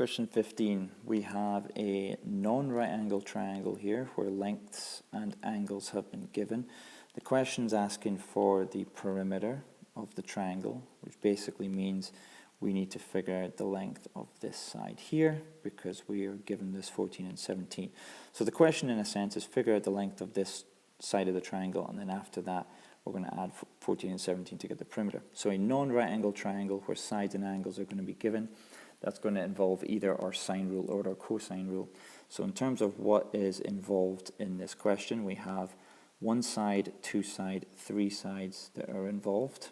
Question 15, we have a non-right angle triangle here where lengths and angles have been given. The question's asking for the perimeter of the triangle, which basically means we need to figure out the length of this side here because we are given this 14 and 17. So the question in a sense is figure out the length of this side of the triangle, and then after that we're going to add 14 and 17 to get the perimeter. So a non-right angle triangle where sides and angles are going to be given, that's going to involve either our sine rule or our cosine rule. So in terms of what is involved in this question, we have one side, two side, three sides that are involved.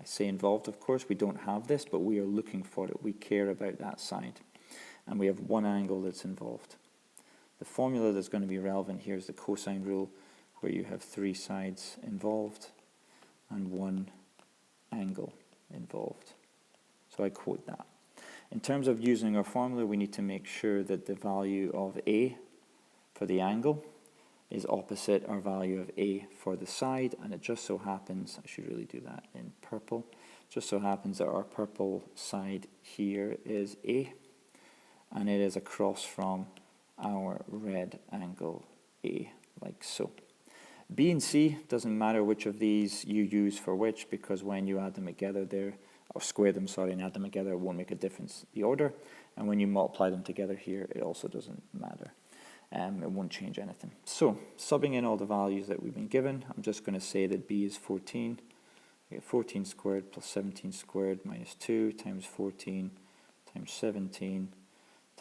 I say involved, of course, we don't have this, but we are looking for it. We care about that side. And we have one angle that's involved. The formula that's going to be relevant here is the cosine rule, where you have three sides involved and one angle involved. So I quote that. In terms of using our formula, we need to make sure that the value of A for the angle is opposite our value of A for the side, and it just so happens, I should really do that in purple, just so happens that our purple side here is A, and it is across from our red angle A, like so. B and C, doesn't matter which of these you use for which, because when you add them together or square them, sorry, and add them together, it won't make a difference, the order. And when you multiply them together here, it also doesn't matter. It won't change anything. So, subbing in all the values that we've been given, I'm just going to say that B is 14. We get 14 squared plus 17 squared minus 2 times 14 times 17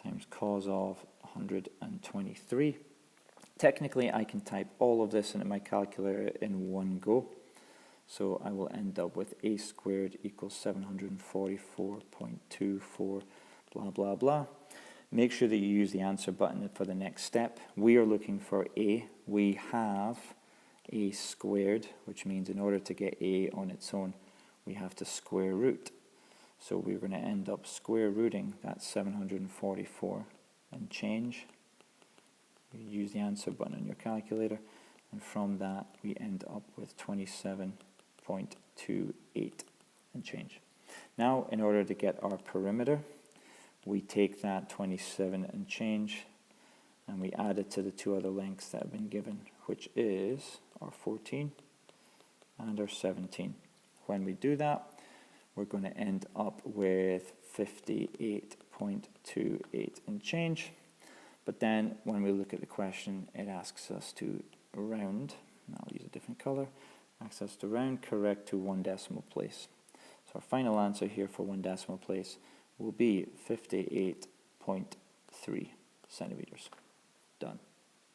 times cos of 123. Technically, I can type all of this into my calculator in one go. So I will end up with a squared equals 744.24 blah blah blah. Make sure that you use the answer button for the next step. We are looking for A. We have A squared, which means in order to get A on its own, we have to square root. So we're going to end up square rooting that 744 and change. You use the answer button on your calculator, and from that we end up with 27.28 and change. Now, in order to get our perimeter, we take that 27 and change and we add it to the two other lengths that have been given, which is our 14 and our 17. When we do that, we're going to end up with 58.28 and change. But then when we look at the question, it asks us to round, and I'll use a different color, asks us to round correct to 1 decimal place. So our final answer here for 1 decimal place will be 58.3 centimeters.